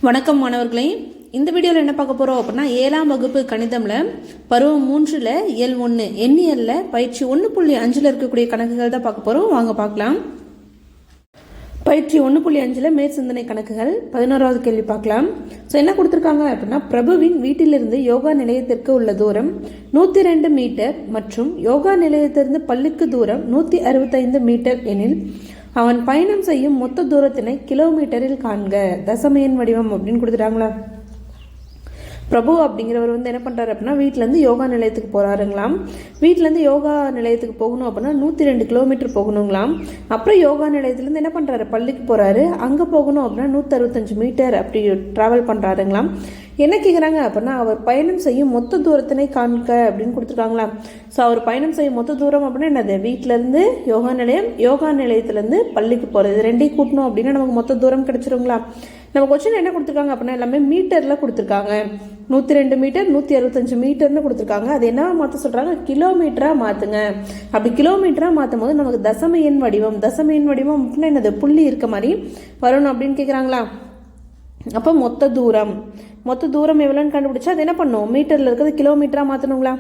வணக்கம் மாணவர்களே. இந்த வீடியோவில் என்ன பார்க்க போகிறோம் அப்படின்னா 7ஆம் வகுப்பு கணிதமில் பருவம் 3ல் இயல் 1 எண்ணியலில் பயிற்சி 1.5 இருக்கக்கூடிய கணக்குகள் தான் பார்க்க போகிறோம். வாங்க பார்க்கலாம். பயிற்சி 1.5 மேற்சிந்தனை கணக்குகள் 11வது கேள்வி பார்க்கலாம். ஸோ என்ன கொடுத்துருக்காங்க அப்படின்னா, பிரபுவின் வீட்டிலிருந்து யோகா நிலையத்திற்கு உள்ள தூரம் 102 மீட்டர் மற்றும் யோகா நிலையத்திலிருந்து பள்ளிக்கு தூரம் 165 மீட்டர் எனில் அவன் பயணம் செய்யும் மொத்த தூரத்தினை கிலோமீட்டரில் காண்க. தசம எண் வடிவம் அப்படின்னு கொடுத்துட்டாங்களா. பிரபு அப்படிங்கிறவர் என்ன பண்ணுறாரு அப்படின்னா, வீட்டிலேருந்து யோகா நிலையத்துக்கு போகிறாருங்களாம். வீட்டிலேருந்து யோகா நிலையத்துக்கு போகணும் அப்படின்னா 102 கிலோமீட்டர் போகணுங்களாம். அப்புறம் யோகா நிலையத்துலேருந்து என்ன பண்ணுறாரு, பள்ளிக்கு போகிறாரு. அங்கே போகணும் அப்படின்னா 165 மீட்டர் அப்படி ட்ராவல் பண்ணுறாருங்களாம். என்ன கேட்குறாங்க அப்படின்னா, அவர் பயணம் செய்யும் மொத்த தூரத்தினை காண்க அப்படின்னு கொடுத்துருக்காங்களா. ஸோ அவர் பயணம் செய்யும் மொத்த தூரம் அப்படின்னா என்னது, வீட்டிலேருந்து யோகா நிலையம், யோகா நிலையத்துலேருந்து பள்ளிக்கு போகிறது, ரெண்டையும் கூட்டணும் அப்படின்னா நமக்கு மொத்த தூரம் கிடச்சிருங்களா. நம்ம கொஸ்டின் என்ன கொடுத்துருக்காங்க அப்படின்னா, எல்லாமே மீட்டரில் கொடுத்துருக்காங்க. 102 மீட்டர் 165 மீட்டர்னு கொடுத்துருக்காங்க. அது என்ன மாற்ற சொல்கிறாங்க, கிலோமீட்டராக மாற்றுங்க. அப்படி கிலோமீட்டராக மாற்றும் போது நமக்கு தசம எண் வடிவம், தசம எண் வடிவம் அப்படின்னா என்னது, புள்ளி இருக்க மாதிரி வரணும் அப்படின்னு கேட்குறாங்களா. அப்போ மொத்த தூரம் எவ்வளோன்னு கண்டுபிடிச்சா அது என்ன பண்ணும், மீட்டரில் இருக்கிறது கிலோமீட்டராக மாற்றணுங்களா.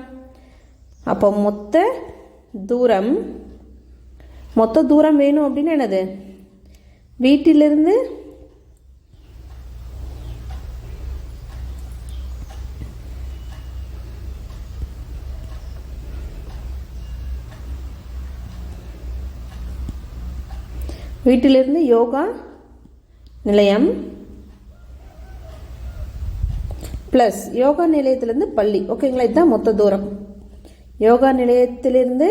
அப்போ மொத்த தூரம் வேணும் அப்படின்னா என்னது, வீட்டிலிருந்து யோகா நிலையம் ப்ளஸ் யோகா நிலையத்திலேருந்து பள்ளி. ஓகேங்களா, இதுதான் மொத்த தூரம். யோகா நிலையத்திலிருந்து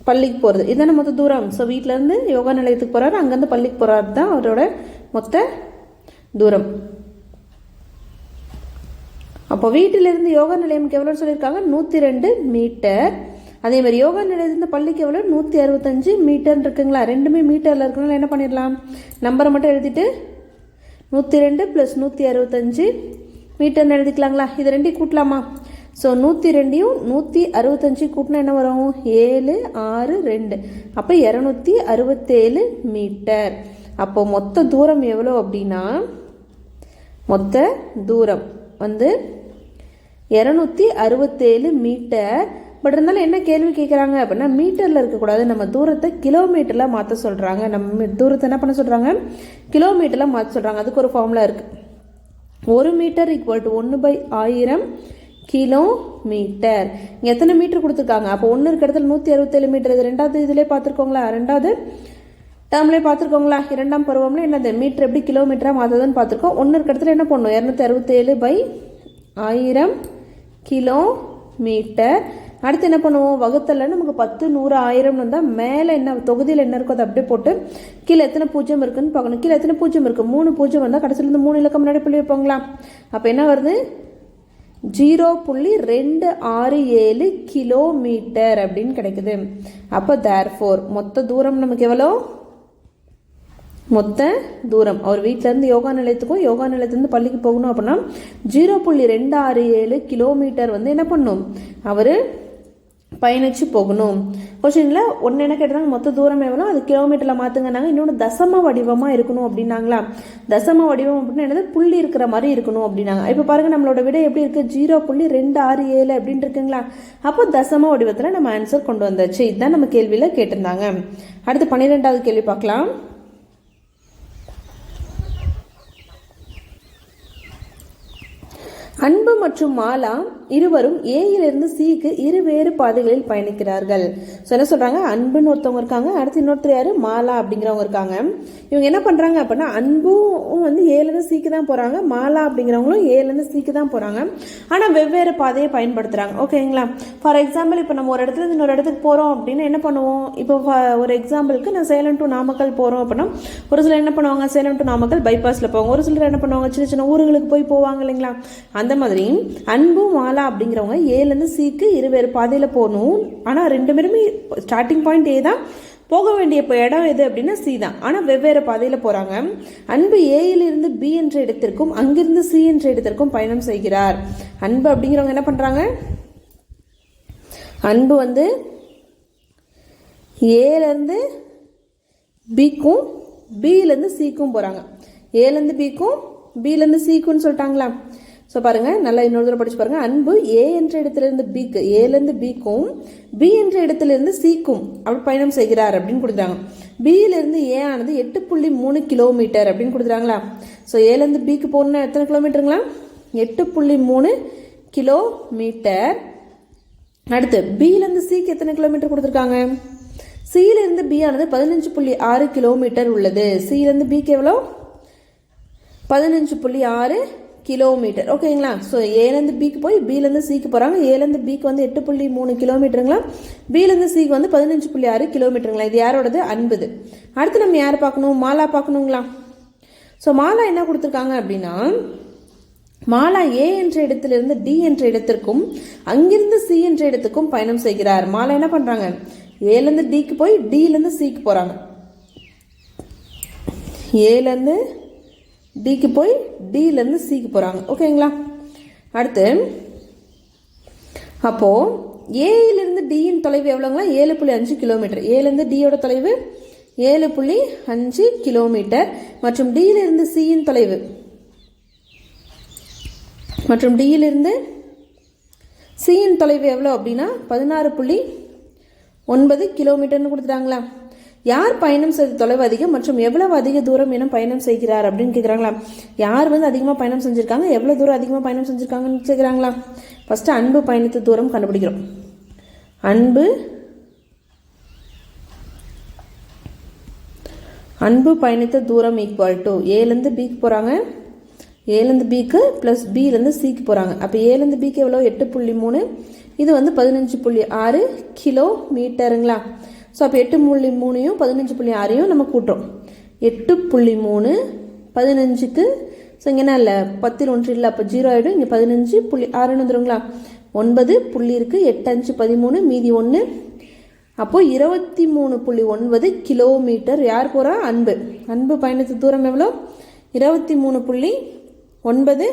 பள்ளிக்கு போகிறது இதுதானே மொத்த தூரம். ஸோ வீட்டிலேருந்து யோகா நிலையத்துக்கு போகிறாரு, அங்கேருந்து பள்ளிக்கு போகிறாரு தான் அவரோட மொத்த தூரம். அப்போ வீட்டிலிருந்து யோகா நிலையம்க்கு எவ்வளோன்னு சொல்லியிருக்காங்க, 102 மீட்டர். அதே மாதிரி யோகா நிலையத்திலிருந்து பள்ளிக்கு எவ்வளோ, 165 மீட்டர்னு இருக்குங்களா. ரெண்டுமே மீட்டரில் இருக்கனால என்ன பண்ணிடலாம், நம்பரை மட்டும் எழுதிட்டு 102 + 165 மீட்டர்னு எழுதிக்கலாங்களா. இது ரெண்டையும் கூட்டலாமா. ஸோ 102யும் 165 கூட்டினா என்ன வரும், 7 6 2, அப்போ 267 மீட்டர். அப்போ மொத்த தூரம் எவ்வளோ அப்படின்னா, மொத்த தூரம் 267 மீட்டர். பட் இருந்தாலும் என்ன கேள்வி கேட்குறாங்க அப்படின்னா, மீட்டரில் இருக்கக்கூடாது, நம்ம தூரத்தை கிலோமீட்டரில் மாற்ற சொல்கிறாங்க. நம்ம தூரத்தை என்ன பண்ண சொல்கிறாங்க, கிலோமீட்டரில் மாற்ற சொல்கிறாங்க. அதுக்கு ஒரு ஃபார்முலா இருக்குது. 1 மீட்டர் = 1/1000 கிலோமீட்டர். இங்கே எத்தனை மீட்டர் கொடுத்துருக்காங்க, அப்போ 1 இருக்க இடத்துல 167 மீட்டர். இது ரெண்டாவது இதிலே பார்த்துருக்கோங்களா, ரெண்டாவது டேர்ம்லேயே பார்த்துருக்கோங்களா. 2ஆம் பருவம்ல என்னது, மீட்டர் எப்படி கிலோமீட்டராக மாற்றுறதுன்னு பார்த்துருக்கோம். 1 இருக்க இடத்துல என்ன பண்ணணும், 267/1000 கிலோமீட்டர். அடுத்து என்ன பண்ணுவோம், வகுத்தல நமக்கு 10 100 1000 வந்தால் மேலே என்ன தொகுதியில் என்ன இருக்கோ அதை அப்படியே போட்டு கீழே எத்தனை பூஜ்ஜியம் இருக்குன்னு பார்க்கணும். கீழே எத்தனை பூஜ்ஜியம் இருக்குது, 3 பூஜ்ஜியம் வந்தால் கடைசியிலேருந்து 3 இலக்கம் முன்னாடி புள்ளி வைப்போங்களா. அப்போ என்ன வருது, 0.267 கிலோமீட்டர் அப்படின்னு கிடைக்குது. அப்போ தேர்ஃபோர் மொத்த தூரம் நமக்கு எவ்வளோ, மொத்த தூரம் அவர் வீட்டிலேருந்து யோகா நிலையத்துக்கும் யோகா நிலையத்துலேருந்து பள்ளிக்கு போகணும் அப்படின்னா 0.267 கிலோமீட்டர் என்ன பண்ணும், அவர் பயணிச்சு போகணும். கொஸ்டின்ல ஒன்று என்ன கேட்டாங்க, மொத்த தூரம் எவ்வளோ, அது கிலோமீட்டரில் மாற்றுங்கன்னாங்க. இன்னொன்று தசம வடிவமாக இருக்கணும் அப்படின்னாங்களா. தசம வடிவம் அப்படின்னா என்னது, புள்ளி இருக்கிற மாதிரி இருக்கணும் அப்படின்னாங்க. இப்போ பாருங்க நம்மளோட விடை எப்படி இருக்குது, 0.267 அப்படின்னு இருக்குங்களா. அப்போ தசம வடிவத்தில் நம்ம ஆன்சர் கொண்டு வந்தாச்சு. இதுதான் நம்ம கேள்வியில் கேட்டிருந்தாங்க. அடுத்து 12வது கேள்வி பார்க்கலாம். அன்பு மற்றும் மாலா இருவரும் ஏயிலிருந்து சிக்கு இருவேறு பாதைகளில் பயணிக்கிறார்கள். ஸோ என்ன சொல்கிறாங்க, அன்புன்னு ஒருத்தவங்க இருக்காங்க, அடுத்து இன்னொருத்தர் யார், மாலா அப்படிங்கிறவங்க இருக்காங்க. இவங்க என்ன பண்ணுறாங்க அப்படின்னா, அன்பும் ஏலேருந்து சிக்கு தான் போகிறாங்க, மாலா அப்படிங்கிறவங்களும் ஏலேருந்து சிக்கு தான் போகிறாங்க. ஆனால் வெவ்வேறு பாதையை பயன்படுத்துகிறாங்க. ஓகேங்களா. ஃபார் எக்ஸாம்பிள் இப்போ நம்ம ஒரு இடத்துல இன்னொரு இடத்துக்கு போகிறோம் அப்படின்னா என்ன பண்ணுவோம், இப்போ ஒரு எக்ஸாம்பிளுக்கு நான் சேலம் டு நாமக்கல் போகிறோம் அப்படின்னா ஒரு சிலர் என்ன பண்ணுவாங்க, சேலம் டு நாமக்கல் பைபாஸில் போவாங்க. ஒரு சிலர் என்ன பண்ணுவாங்க, சின்ன சின்ன ஊர்களுக்கு போவாங்க இல்லைங்களா. அந்த மாதிரி அன்பும் மாலா அப்படிங்கிறவங்க ஏலேருந்து சிக்கு இருவேறு பாதையில் போகணும். ஆனால் ரெண்டு பேருமே ஸ்டார்டிங் பாயிண்ட் ஏ தான், போக வேண்டிய இடம் எது அப்படின்னா சி தான். ஆனால் வெவ்வேறு பாதையில் போகிறாங்க. அன்பு ஏயிலிருந்து பி என்ற இடத்திற்கும் அங்கிருந்து சி என்ற இடத்திற்கும் பயணம் செய்கிறார். அன்பு அப்படிங்கிறவங்க என்ன பண்ணுறாங்க, அன்பு ஏலேருந்து பிக்கும் பியிலேருந்து சிக்கும் போகிறாங்க. ஏலேருந்து பிக்கும் பிலேருந்து சிக்குன்னு சொல்லிட்டாங்களா. ஸோ பாருங்கள், நல்லா இன்னொரு தடவை படிச்சு பாருங்கள். அன்பு ஏ என்ற இடத்துலேருந்து பிக்கு, ஏலேருந்து பிக்கும் பி என்ற இடத்துலேருந்து சிக்கும் அப்படி பயணம் செய்கிறார் அப்படின்னு கொடுக்குறாங்க. பியிலேருந்து ஏ ஆனது 8.3 கிலோமீட்டர் அப்படின்னு கொடுக்குறாங்களா. ஸோ ஏலேருந்து பிக்கு போகணுன்னா எத்தனை கிலோமீட்டருங்களா? 8.3 கிலோமீட்டர். அடுத்து பியிலேருந்து சிக்கு எத்தனை கிலோமீட்டர் கொடுத்துருக்காங்க? சியிலேருந்து பி ஆனது 15.6 கிலோமீட்டர் உள்ளது. சியிலேருந்து பிக்கு எவ்வளோ? 15.6 கிலோமீட்டர். ஓகேங்களா. ஸோ ஏலேருந்து பிக்கு போய் பிலேருந்து சிக்கு போகிறாங்க. ஏலேருந்து பிக்கு வந்து 8.3 கிலோமீட்டருங்களா, பிலேருந்து சிக்கு வந்து 15.6 கிலோமீட்டருங்களா. இது யாரோடது? அன்புது. அடுத்து நம்ம யார் பார்க்கணும்? மாலா பார்க்கணுங்களா. ஸோ மாலா என்ன கொடுத்துருக்காங்க அப்படின்னா, மாலா ஏ என்ற இடத்திலிருந்து டி என்ற இடத்திற்கும் அங்கிருந்து சி என்ற இடத்துக்கும் பயணம் செய்கிறார். மாலா என்ன பண்ணுறாங்க? ஏலேருந்து டிக்கு போய் டிலேருந்து சிக்கு போகிறாங்க. ஏலேருந்து டிக்கு போய் டிலேருந்து சிக்கு போகிறாங்க. ஓகேங்களா. அடுத்து அப்போது ஏயிலிருந்து டியின் தொலைவு எவ்வளோங்களா? 7.5 கிலோமீட்டர். ஏலேருந்து டியோட தொலைவு 7.5 கிலோமீட்டர். மற்றும் டியிலிருந்து சியின் தொலைவு, மற்றும் டியிலிருந்து சியின் தொலைவு எவ்வளோ அப்படின்னா 16.9 கிலோமீட்டர்னு கொடுத்துட்டாங்களா. யார் பயணம் செய்த தொலைவு அதிகம் மற்றும் எவ்வளவு அதிக தூரம் என பயணம் செய்கிறார் அப்படின்னு கேட்குறாங்களா. யார் வந்து அதிகமாக பயணம் செஞ்சுருக்காங்க, எவ்வளோ தூரம் அதிகமாக பயணம் செஞ்சுருக்காங்கன்னு கேட்குறாங்களா. ஃபஸ்ட்டு அன்பு பயணித்த தூரம் கண்டுபிடிக்கிறோம். அன்பு பயணித்த தூரம் ஈக்குவல் டு ஏலேருந்து பிக்கு போகிறாங்க, ஏலேருந்து பிக்கு ப்ளஸ் பிலேருந்து சிக்கு போகிறாங்க. அப்போ ஏலேருந்து பிக்கு எவ்வளோ? 8.3. இது வந்து 15.6 கிலோமீட்டருங்களா. ஸோ அப்போ 8.3யும் 15.6யும் நம்ம கூட்டுறோம். 8.3 15க்கு, ஸோ இங்கே என்ன இல்லை 10 1 இல்லை, அப்போ 0 ஆகிடும். இங்கே 15.6 வந்துடுங்களா. 9 புள்ளி இருக்குது, 8 5 13, மீதி 1. அப்போது 23.9 கிலோமீட்டர் யார் போகிறா? அன்பு. அன்பு பயணித்த தூரம் எவ்வளோ? 23.9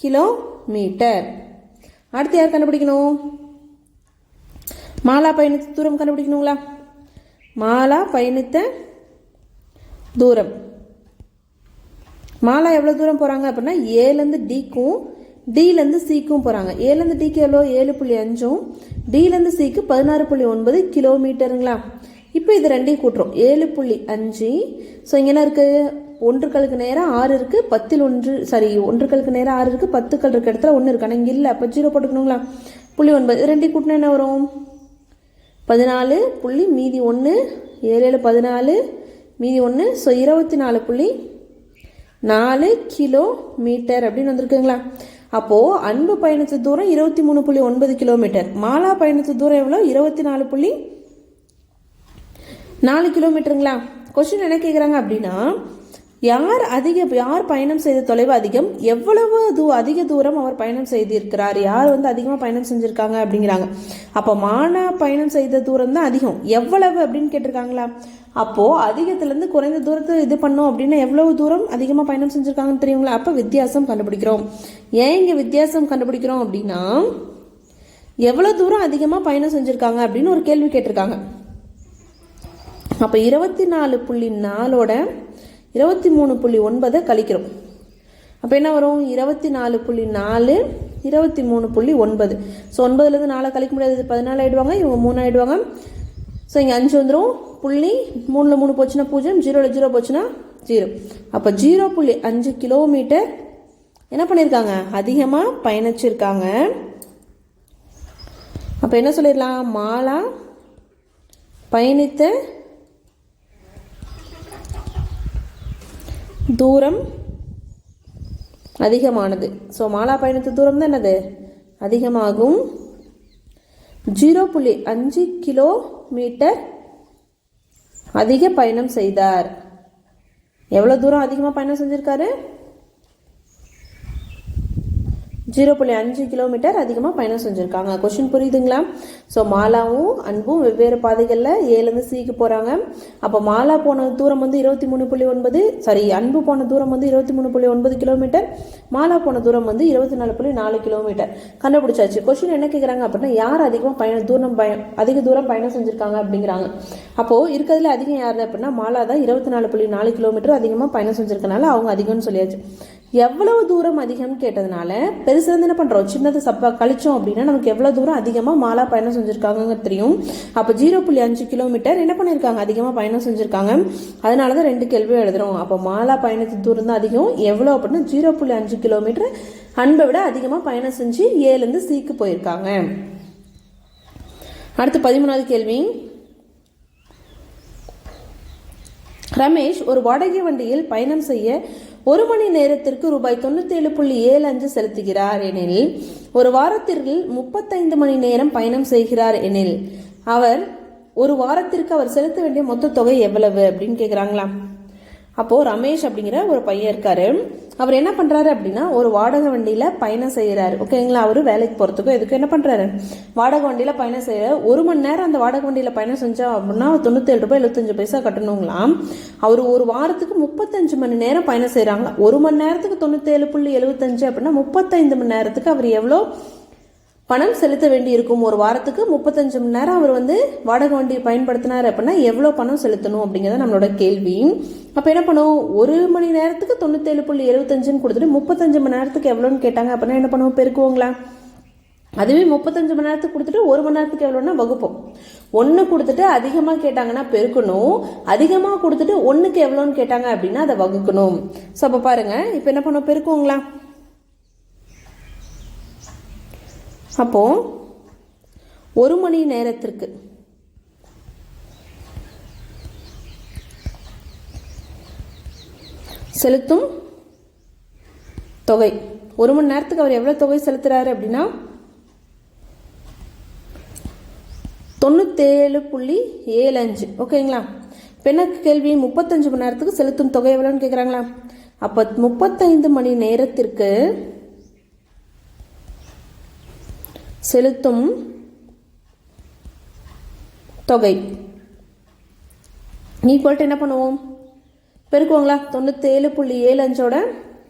கிலோமீட்டர். அடுத்து யார் கண்டுபிடிக்கணும்? மாலா பயணித்த தூரம் கண்டுபிடிக்கணுங்களா. மாலா பயணித்த தூரம், மாலா எவ்வளோ தூரம் போகிறாங்க அப்படின்னா ஏலேருந்து டிக்கும் டிலேருந்து சிக்கும் போகிறாங்க. ஏலேருந்து டிக்கு எவ்வளோ? 7.5ம் டிலேருந்து சிக்கு 16.9 கிலோமீட்டருங்களா. இப்போ இது ரெண்டையும் கூட்டுறோம். 7.5. ஸோ இங்கே என்ன இருக்குது? 1 கலுக்கு நேரம் 6 இருக்குது, 10 1 சாரி 1 கலுக்கு நேரம் 6 இருக்குது, 10 கல் இருக்க இடத்துல 1 இருக்கு. ஆனால் இங்கே இல்லை, அப்போ 0 போட்டுக்கணுங்களா. 0.9 ரெண்டையும் கூட்டினா என்ன வரும்? 14 புள்ளி மீதி 1, 7 14 மீதி 1, ஸோ 24.4 கிலோமீட்டர் அப்படின்னு வந்திருக்குங்களா. அப்போது அன்பு பயணித்த தூரம் 23.9 கிலோமீட்டர். மாலா பயணித்த தூரம் எவ்வளோ? 24.4 கிலோமீட்டருங்களா. கொஸ்டின் என்ன கேட்குறாங்க அப்படின்னா, யார் பயணம் செய்த தொலைவு அதிகம், எவ்வளவு அதிக தூரம் அவர் பயணம் செய்திருக்கிறார், யார் வந்து அதிகமாக பயணம் செஞ்சுருக்காங்க அப்படிங்கிறாங்க. அப்போ மாலா பயணம் செய்த தூரம் தான் அதிகம், எவ்வளவு அப்படின்னு கேட்டிருக்காங்களா. அப்போது அதிகத்துலேருந்து குறைந்த தூரத்தை இது பண்ணோம் அப்படின்னா எவ்வளவு தூரம் அதிகமாக பயணம் செஞ்சுருக்காங்கன்னு தெரியுங்களா. அப்போ வித்தியாசம் கண்டுபிடிக்கிறோம். ஏன் இங்கே வித்தியாசம் கண்டுபிடிக்கிறோம் அப்படின்னா, எவ்வளோ தூரம் அதிகமாக பயணம் செஞ்சுருக்காங்க அப்படின்னு ஒரு கேள்வி கேட்டிருக்காங்க. அப்போ 24.4ஓட 23.9 கழிக்கிறோம். அப்போ என்ன வரும்? 24.4 23.9. ஸோ 9லேருந்து 4 கழிக்க முடியாது, 14 ஆகிடுவாங்க, இவங்க 3 ஆகிடுவாங்க. ஸோ இங்கே 5 வந்துடும். புள்ளி 3ல் 3 போச்சுன்னா 0, 0ல் 0 போச்சுன்னா 0. அப்போ 0.5 கிலோமீட்டர் என்ன பண்ணியிருக்காங்க? அதிகமாக பயணிச்சிருக்காங்க. அப்போ என்ன சொல்லிடலாம்? மாலா பயணித்த தூரம் அதிகமானது. ஸோ மாலா பயணித்த தூரம் தான் என்னது? அதிகமாகும். 0.5 கிலோமீட்டர் அதிக பயணம் செய்தார். எவ்வளோ தூரம் அதிகமாக பயணம் செஞ்சிருக்காரு? 0.5 கிலோமீட்டர் அதிகமாக பயணம் செஞ்சுருக்காங்க. கொஷின் புரியுதுங்களா? ஸோ மாலாவும் அன்பும் வெவ்வேறு பாதைகளில் ஏலேருந்து சிக்கு போகிறாங்க. அப்போ மாலா போன தூரம் வந்து 23.9, அன்பு போன தூரம் வந்து 23.9 கிலோமீட்டர், மாலா போன தூரம் வந்து 24.4 கிலோமீட்டர். கண்டுபிடிச்சாச்சு. கொஷின் என்ன கேட்குறாங்க அப்படின்னா, யார் அதிகமாக அதிக தூரம் பயணம் செஞ்சுருக்காங்க அப்படிங்கிறாங்க. அப்போது இருக்கிறதுல அதிகம் யார் அப்படின்னா மாலா தான். 24.4 கிலோமீட்டர் அதிகமாக பயணம் செஞ்சுருக்கனால அவங்க அதிகம்னு சொல்லியாச்சு. எவ்வளவு தூரம் அதிகம்னு கேட்டதுனால பெருசுலேருந்து என்ன பண்ணுறோம், சின்னது கழிச்சோம் அப்படின்னா நமக்கு எவ்வளோ தூரம் அதிகமாக மாலா பயணம் செஞ்சுருக்காங்க தெரியும். அப்போ 0.5 கிலோமீட்டர் என்ன பண்ணியிருக்காங்க, அதிகமாக பயணம் செஞ்சுருக்காங்க. அதனால தான் 2 கேள்வியும் எழுதுறோம். அப்போ மாலா பயணத்து தூரம் தான் அதிகம். எவ்வளோ அப்படின்னா 0.5 கிலோமீட்டர் அன்பை விட அதிகமாக பயணம் செஞ்சு ஏலேருந்து சிக்கு போயிருக்காங்க. அடுத்து 13வது கேள்வி. ரமேஷ் ஒரு வாடகை வண்டியில் பயணம் செய்ய 1 மணி நேரத்திற்கு ரூபாய் 97.75 செலுத்துகிறார் எனில், ஒரு வாரத்திற்கு 35 மணி நேரம் பயணம் செய்கிறார் எனில் ஒரு வாரத்திற்கு அவர் செலுத்த வேண்டிய மொத்த தொகை எவ்வளவு அப்படின்னு கேட்குறாங்களா. அப்போது ரமேஷ் அப்படிங்கிற ஒரு பையன் இருக்காரு. அவர் என்ன பண்ணுறாரு அப்படின்னா ஒரு வாடகை வண்டியில் பயணம் செய்கிறாரு. ஓகேங்களா? அவர் வேலைக்கு போகிறதுக்கும் எதுக்கும் என்ன பண்ணுறாரு, வாடகை வண்டியில் பயணம் செய்ய 1 மணி நேரம் அந்த வாடகை வண்டியில் பயணம் செஞ்சா அப்படின்னா 97.75 கட்டணுங்களாம். அவர் ஒரு வாரத்துக்கு 35 மணி நேரம் பயணம் செய்கிறாங்க. 1 மணி நேரத்துக்கு 97.75 அப்படின்னா 35 மணி நேரத்துக்கு அவர் எவ்வளோ பணம் செலுத்த வேண்டி இருக்கும். ஒரு வாரத்துக்கு 35 மணி நேரம் அவர் வந்து வாடகை வண்டி பயன்படுத்தினார் அப்படின்னா எவ்வளோ பணம் செலுத்தணும் அப்படிங்கிறத நம்மளோட கேள்வி. அப்போ என்ன பண்ணுவோம், 1 மணி நேரத்துக்கு 97.75 கொடுத்துட்டு 35 மணி நேரத்துக்கு எவ்வளோன்னு கேட்டாங்க அப்படின்னா என்ன பண்ணுவோம், பெருக்குவோங்களா. அதுவே 35 மணி நேரத்துக்கு கொடுத்துட்டு 1 மணி நேரத்துக்கு எவ்வளோன்னா வகுப்போம். 1 கொடுத்துட்டு அதிகமாக கேட்டாங்கன்னா பெருக்கணும், அதிகமாக கொடுத்துட்டு 1க்கு எவ்வளோன்னு கேட்டாங்க அப்படின்னா அதை வகுக்கணும். ஸோ அப்போ பாருங்க, இப்போ என்ன பண்ணுவோம், பெருக்குவோங்களா. அப்போ 1 மணி நேரத்திற்கு செலுத்தும் தொகை, 1 மணி நேரத்துக்கு அவர் எவ்வளவு தொகை செலுத்துறாரு அப்படின்னா 97.75. ஓகேங்களா? இப்போ என்ன கேள்வி, 35 மணி நேரத்துக்கு செலுத்தும் தொகை எவ்வளோன்னு கேட்குறாங்களா. அப்போ 35 மணி நேரத்திற்கு செலுத்தும் தொகை ஈக்குவல் என்ன பண்ணுவோம், பெருக்குவோங்களா. 97.75ஓட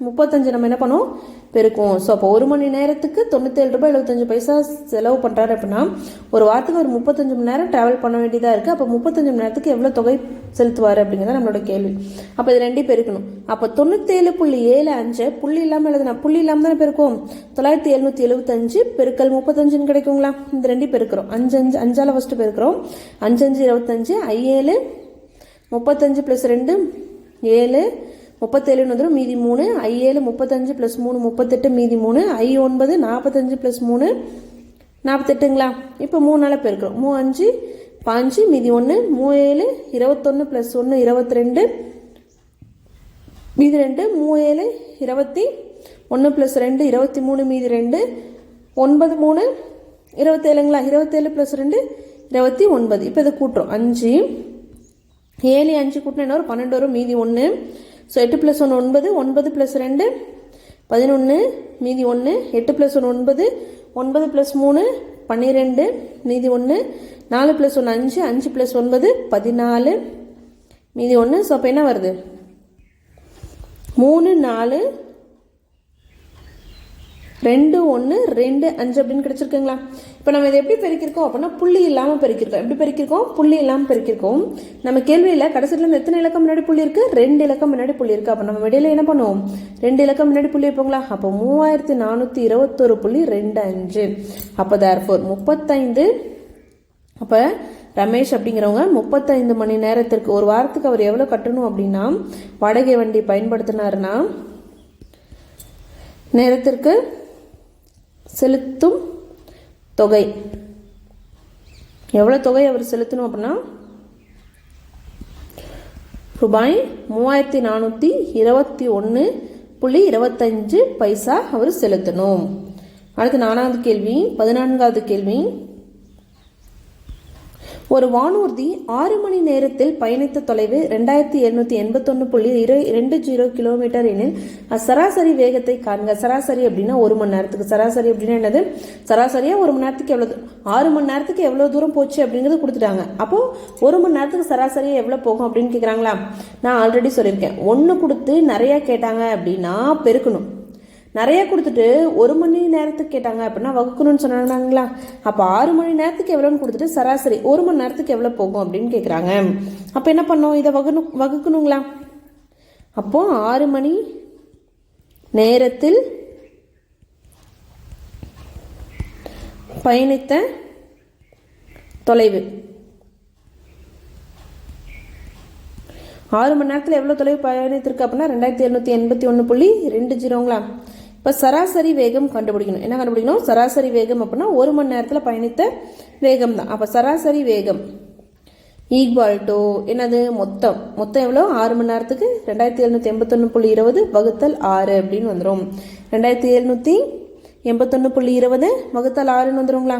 35 நம்ம என்ன பண்ணுவோம், பெருக்குவோம். ஸோ அப்போ 1 மணி நேரத்துக்கு 97.75 செலவு பண்ணுறாரு அப்படின்னா ஒரு வாரத்துக்கு ஒரு 35 மணி நேரம் ட்ராவல் பண்ண வேண்டியதாக இருக்குது. அப்போ 35 மணி நேரத்துக்கு எவ்வளோ தொகை செலுத்துவார் அப்படிங்கிறத நம்மளோட கேள்வி. அப்போ இது 2 பெருக்கணும். அப்போ 97.75 புள்ளி இல்லாமல் எழுதுனா, புள்ளி இல்லாமல் தானே பெருக்கும், 9775 பெருக்கல் 35 கிடைக்குங்களா. இந்த 2 பெருக்கிறோம். 5 ஃபஸ்ட்டு பெருக்கிறோம். 5 5 25, 7 35 + 2 7, 37 வந்துடும், மீதி 3, I7 35 + 3 38, மீதி 3, I9 45 + 3 48ங்களா. இப்போ 3 பெருக்கிறோம். 3 5 5, மீதி 1, 3 7 21 + 1 22, மீதி 2, 3 7 21 + 2 23, மீதி 2, 9 3 27ங்களா. 27 + 2 29. இப்போ இதை கூட்டுறோம். 5 7 5 கூட்டினா என்ன வரும், 12 வரும், மீதி 1. ஸோ 8 + 1 9, 9 + 2 11, மீதி 1, 8 + 1 9, 9 + 3 12, மீதி 1, 4 + 1 5, 5 + 9 14, மீதி 1. ஸோ அப்போ என்ன வருது, 3 4 2 1 2 5 அப்படின்னு கிடைச்சிருக்குங்களா. இப்போ நம்ம இதை எப்படி பெருக்கிருக்கோம் அப்படின்னா புள்ளி இல்லாமல் பெருக்கிருக்கோம். எப்படி பெருக்கிருக்கோம், புள்ளி இல்லாமல் பெருக்கிருக்கோம். நம்ம கேள்வியில் கடைசியில் எத்தனை இலக்கம் முன்னாடி புள்ளி இருக்குது, 2 இலக்கம் முன்னாடி புள்ளி இருக்குது. அப்போ நம்ம இடையில என்ன பண்ணுவோம், 2 இலக்கம் முன்னாடி புள்ளி வைப்போங்களா. அப்போ 3421.25. அப்போ therefore 35. அப்போ ரமேஷ் அப்படிங்கிறவங்க 35 மணி நேரத்திற்கு ஒரு வாரத்துக்கு அவர் எவ்வளோ கட்டணும் அப்படின்னா, வாடகை வண்டி பயன்படுத்தினாருன்னா நேரத்திற்கு செலுத்தும் தொகை எவ்வளோ தொகை அவர் செலுத்தணும் அப்படின்னா ரூபாய் 3421.25 அவர் செலுத்தணும். அடுத்து 4வது கேள்வி. 14வது கேள்வி. ஒரு வானூர்தி 6 மணி நேரத்தில் பயணித்த தொலைவு 2781.20 கிலோமீட்டர் எனில் சராசரி வேகத்தை காண்க. சராசரி அப்படின்னா 1 மணி நேரத்துக்கு. சராசரி அப்படின்னா என்னது? சராசரியா 1 மணி நேரத்துக்கு எவ்வளவு, 6 மணி நேரத்துக்கு எவ்வளவு தூரம் போச்சு அப்படிங்கிறது கொடுத்துட்டாங்க. அப்போ 1 மணி நேரத்துக்கு சராசரியா எவ்வளவு போகும் அப்படின்னு கேட்குறாங்களா? நான் ஆல்ரெடி சொல்லியிருக்கேன், 1 கொடுத்து நிறைய கேட்டாங்க அப்படின்னா பெருக்கணும், நிறைய கொடுத்துட்டு 1 மணி நேரத்துக்கு கேட்டாங்க அப்படின்னா வகுக்கணும்னு சொன்னாங்களா? அப்போ 6 மணி நேரத்துக்கு எவ்வளோன்னு கொடுத்துட்டு சராசரி 1 மணி நேரத்துக்கு எவ்வளோ போகும் அப்படின்னு கேட்குறாங்க. அப்போ என்ன பண்ணோம்? இதை வகுக்கணுங்களா? அப்போ 6 மணி நேரத்தில் பயணித்த தொலைவு, 6 மணி நேரத்தில் எவ்வளோ தொலைவு பயணித்திருக்கு அப்படின்னா 2781.20ங்களா? இப்போ சராசரி வேகம் கண்டுபிடிக்கணும். என்ன கண்டுபிடிக்கணும்? சராசரி வேகம் அப்படின்னா 1 மணி நேரத்தில் பயணித்த வேகம் தான். அப்போ சராசரி வேகம் ஈக்குவல் டு என்னது? மொத்தம் எவ்வளோ? 6 மணி நேரத்துக்கு 2781.20 வகுத்தல் 6 அப்படின்னு வந்துடும். 2781.20 வகுத்தல் 6ன்னு வந்துடுங்களா?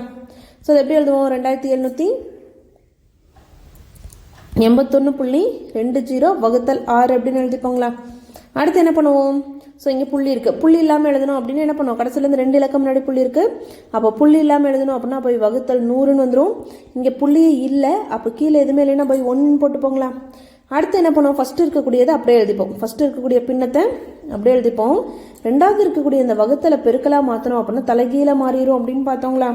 ஸோ அது எப்படி எழுதுவோம்? 2781.20 வகுத்தல் 6 அப்படின்னு எழுதிப்போங்களா? அடுத்து என்ன பண்ணுவோம்? ஸோ இங்கே புள்ளி இருக்குது, புள்ளி இல்லாமல் எழுதணும் அப்படின்னு என்ன பண்ணுவோம்? கடைசியிலேருந்து 2 இலக்கம் முன்னாடி புள்ளி இருக்குது. அப்போ புள்ளி இல்லாமல் எழுதணும் அப்படின்னா போய் வகுத்தல் 100ன்னு வந்துடும். இங்கே புள்ளியே இல்லை, அப்போ கீழே எதுவுமே இல்லைன்னா போய் 1 போட்டு போங்களா? அடுத்து என்ன பண்ணுவோம்? ஃபஸ்ட்டு இருக்கக்கூடியதை அப்படியே எழுதிப்போம். ஃபஸ்ட்டு இருக்கக்கூடிய பின்னத்தை அப்படியே எழுதிப்போம். ரெண்டாவது இருக்கக்கூடிய இந்த வகுத்தலை பெருக்கலாக மாற்றணும் அப்படின்னா தலைகீழ மாறிடும் அப்படின்னு பார்த்தோங்களா?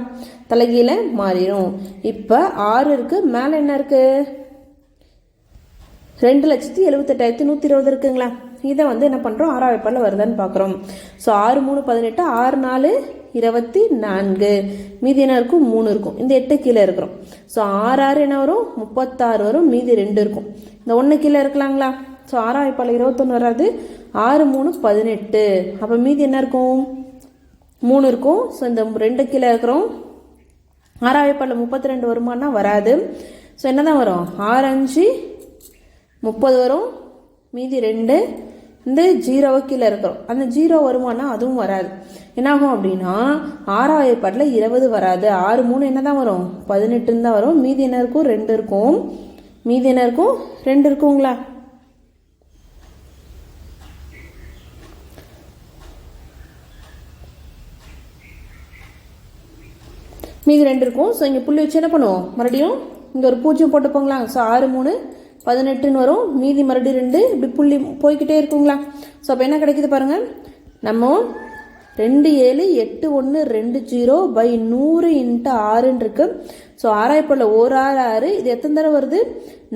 தலைகீழ மாறிடும். இப்போ 6 இருக்குது, மேலே என்ன இருக்குது? 2,78,120 இருக்குங்களா? இதை என்ன பண்ணுறோம்? 6ஆம் வாய்ப்பாடில் வருதான்னு பார்க்குறோம். ஸோ 6 3 18, 6 4 24, மீதி என்ன இருக்கும்? 3 இருக்கும். இந்த 8 கீழே இருக்கிறோம். ஸோ 6 6 என்ன வரும்? 36 வரும், மீதி 2 இருக்கும். இந்த 1 கீழே இருக்கலாங்களா? ஸோ 6ஆம் வாய்ப்பாடில் 21 வராது. 6 3 18, அப்போ மீதி என்ன இருக்கும்? 3 இருக்கும். ஸோ இந்த 2 கீழே இருக்கிறோம். 6ஆம் வாய்ப்பாடில் 32 வருமானா வராது. ஸோ என்ன தான் வரும்? 6 5 30 வரும், மீதி 2. இந்த 0 கீழே இருக்கிறோம். அந்த 0 வருமானா அதுவும் வராது. என்னாகும் அப்படின்னா 6ஆம் வாய்ப்பாடில் 20 வராது. 6 3 என்ன தான் வரும்? 18 தான் வரும். மீதி என்ன இருக்கும்? 2 இருக்கும். மீதி என்ன இருக்கும்? 2 இருக்குங்களா? மீதி 2 இருக்கும். ஸோ இங்கே புள்ளி வச்சு என்ன பண்ணுவோம்? மறுபடியும் இங்கே ஒரு 0 போட்டுப்போங்களா? ஸோ 6 3 18ன்னு வரும், மீதி மறுபடியும் 2, இப்படி புள்ளி போய்கிட்டே இருக்குங்களா? ஸோ அப்போ என்ன கிடைக்குது பாருங்கள், நம்ம 2 7 8 1 2 0 by 100 × 6ன்னு இருக்கு. ஸோ 6ஆம் வாய்ப்பாடில் 1 6 6, இது எத்தனை தடவை வருது?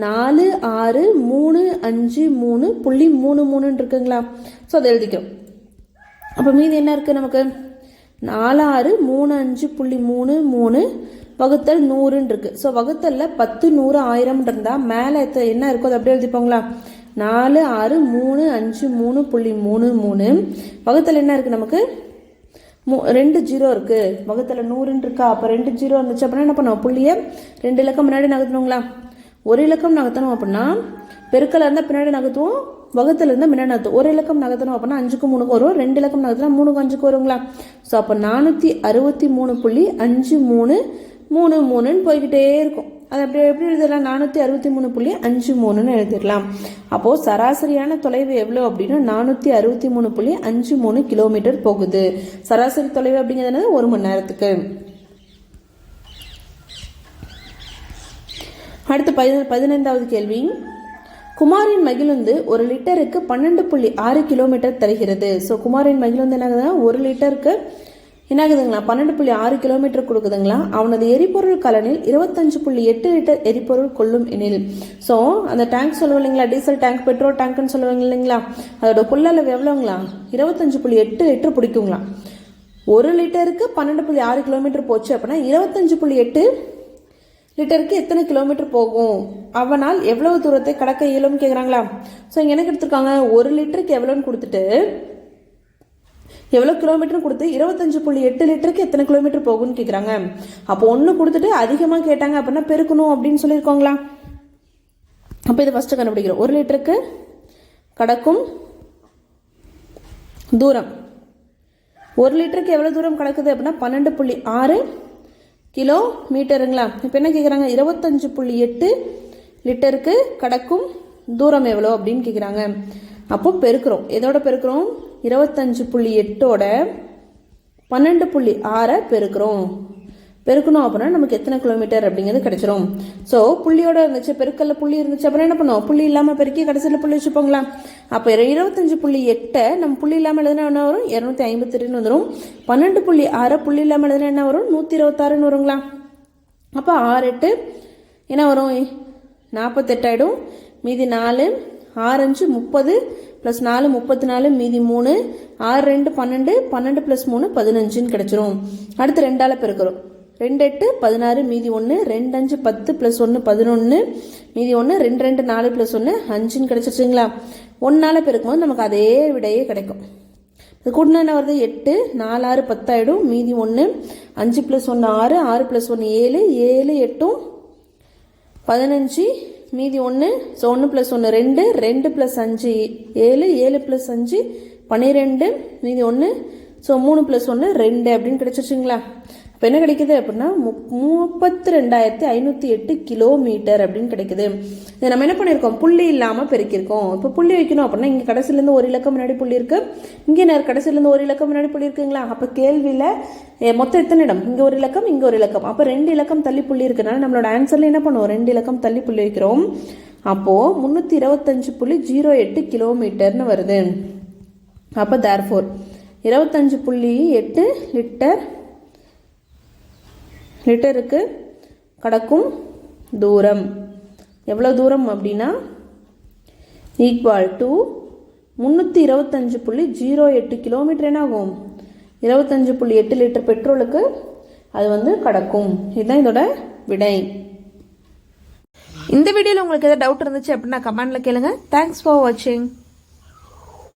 4 6 3 5 3.33 இருக்குங்களா? ஸோ அதை எழுதிக்கிறோம். அப்போ மீதி என்ன இருக்குது நமக்கு? 4 6 3 5.33 வகுத்தல் 100ன்னு இருக்குது. ஸோ வகுத்தலில் 10 100 1000 இருந்தால் மேலே என்ன இருக்கோ அதை அப்படியே எழுதிப்போங்களா? 4 6 3 5 3.33 வகுத்தல் என்ன இருக்குது நமக்கு? 2 0 இருக்குது. வகுத்தலில் 100ன்னு இருக்கா? அப்போ 2 0 இருந்துச்சு அப்படின்னா என்ன பண்ணுவோம்? புள்ளியை 2 இலக்கம் முன்னாடி நகர்த்தணுங்களா? ஒரு இலக்கம் நகர்த்தணும் அப்படின்னா பெருக்கல இருந்தால் பின்னாடி நகர்த்துவோம், வகுத்தில் இருந்தால் முன்னாடி நகர்த்துவோம். ஒரு இலக்கம் நகர்த்தணும் அப்படின்னா 5க்கு 3க்கு வரும், 2 இலக்கம் நகர்த்தினா 3க்கு 5க்கு வருங்களா? ஸோ அப்போ 463.53 போய்கிட்டே இருக்கும். அது அப்படியே எப்படி எழுதிடலாம்? 463.53 எழுதிடலாம். அப்போது சராசரியான தொலைவு எவ்வளோ அப்படின்னா 463.53 கிலோமீட்டர் போகுது. சராசரி தொலைவு அப்படிங்கிறது 1 மணி நேரத்துக்கு. அடுத்து 15வது கேள்வி. குமாரின் மகிழுந்து 1 லிட்டருக்கு 12.6 கிலோமீட்டர் தருகிறது. ஸோ குமாரின் மகிழுந்து என்ன ஆகுதுன்னா 1 லிட்டருக்கு என்ன ஆகுதுங்களா? 12.6 கிலோமீட்டர் கொடுக்குதுங்களா? அவனது எரிபொருள் கலனில் 25.8 லிட்டர் எரிபொருள் கொள்ளும் எனில். ஸோ அந்த டேங்க் சொல்லுவோம் இல்லைங்களா, டீசல் டேங்க் பெட்ரோல் டேங்க்னு சொல்லுவாங்க இல்லைங்களா, அதோட கொள்ளளவு எவ்வளோங்களா? 25.8 லிட்டர் பிடிக்குங்களா? 1 லிட்டருக்கு 12.6 கிலோமீட்டர் போச்சு அப்படின்னா 25.8 லிட்டருக்கு எத்தனை கிலோமீட்டர் போகும்? அவனால் எவ்வளவு தூரத்தை கடக்க இயலும்னு கேட்குறாங்களா? ஸோ இங்கே என்ன கொடுத்துருக்காங்க? 1 லிட்டருக்கு எவ்வளோன்னு கொடுத்துட்டு எவ்வளோ கிலோமீட்டர் கொடுத்து 25.8 லிட்டருக்கு எத்தனை கிலோமீட்டர் போகும்னு கேட்குறாங்க. அப்போ 1 கொடுத்துட்டு அதிகமாக கேட்டாங்க அப்படின்னா பெருக்கணும் அப்படின்னு சொல்லியிருக்கோங்களா? அப்போ இதை ஃபஸ்ட்டு கண்டுபிடிக்கிறோம். 1 லிட்டருக்கு கடக்கும் தூரம், 1 லிட்டருக்கு எவ்வளோ தூரம் கடக்குது அப்படின்னா 12.6 கிலோ மீட்டருங்களா. இப்போ என்ன கேட்குறாங்க, 25.8 லிட்டருக்கு கடக்கும் தூரம் எவ்வளோ அப்படின்னு கேட்குறாங்க. அப்போ பெருக்கிறோம், எதோட பெருக்கிறோம், 25.8ஓட 12.6 பெருக்கிறோம். பெருக்கணும் அப்படின்னா நமக்கு எத்தனை கிலோமீட்டர் அப்படிங்கிறது கிடைச்சிரும். ஸோ புள்ளியோட இருந்துச்சு, பெருக்கல்ல புள்ளி இருந்துச்சு அப்புறம் என்ன பண்ணுவோம், புள்ளி இல்லாமல் பெருக்கி கடைசியில் புள்ளி வச்சுப்போங்களா. அப்போ 25.8 நம்ம புள்ளி இல்லாமல் எழுதுனா என்ன வரும், 252 வந்துடும். 12.6 புள்ளி இல்லாமல் எழுதுனா என்ன வரும், 126 வருங்களா. அப்போ 6 8 என்ன வரும், 48 ஆகிடும். மீதி 4, 6 5 30 + 4 34, மீதி 3, 6 2 12, 12 + 3 15 கிடைச்சிரும். அடுத்து 2ஆல் பெருக்கிறோம், 2 8 16, மீதி 1, 2 5 10 + 1 11, மீதி 1, 2 2 4 + 1 5 கிடைச்சிருச்சுங்களா. 1ஆல் பெருக்கும்போது நமக்கு அதே விடையே கிடைக்கும். இது கூட்டினா என்ன வருது, 8 4 6 10 ஆகிடும். மீதி 1, 5 + 1 6, 6 + 1 7, 7 8 15, மீதி 1, ஸோ 1 + 1 2, 2 + 5 7, 7 + 5 12, மீதி 1, ஸோ 3 + 1 2 அப்படின்னு கிடைச்சிருச்சுங்களா. இப்போ என்ன கிடைக்குது அப்படின்னா 32,508 கிலோமீட்டர் அப்படின்னு கிடைக்குது. இதை நம்ம என்ன பண்ணியிருக்கோம், புள்ளி இல்லாமல் பெருக்கியிருக்கோம். இப்போ புள்ளி வைக்கணும் அப்படின்னா இங்கே கடைசிலேருந்து ஒரு இலக்கம் முன்னாடி புள்ளி இருக்குது, இங்கே கடைசிலேருந்து ஒரு இலக்கம் முன்னாடி புள்ளி இருக்குங்களா. அப்போ கேள்வியில் மொத்தம் எத்தனை இடம், இங்கே ஒரு இலக்கம் இங்கே ஒரு இலக்கம், அப்போ 2 இலக்கம் தள்ளி புள்ளி இருக்கிறனால நம்மளோட ஆன்சரில் என்ன பண்ணுவோம், 2 இலக்கம் தள்ளி புள்ளி வைக்கிறோம். அப்போது 325.08 கிலோமீட்டர்னு வருது. அப்போ தேர்ஃபோர் 25.8 லிட்டருக்கு கடக்கும் தூரம் எவ்வளோ தூரம் அப்படின்னா ஈக்குவல் டு 325.08 கிலோமீட்டர் என்ன ஆகும், 25.8 லிட்டர் பெட்ரோலுக்கு அது கடக்கும். இதுதான் இதோட விடை. இந்த வீடியோவில் உங்களுக்கு ஏதாவது டவுட் இருந்துச்சு அப்படின்னா கமெண்ட்ல கேளுங்க. தேங்க்ஸ் ஃபார் வாட்சிங்.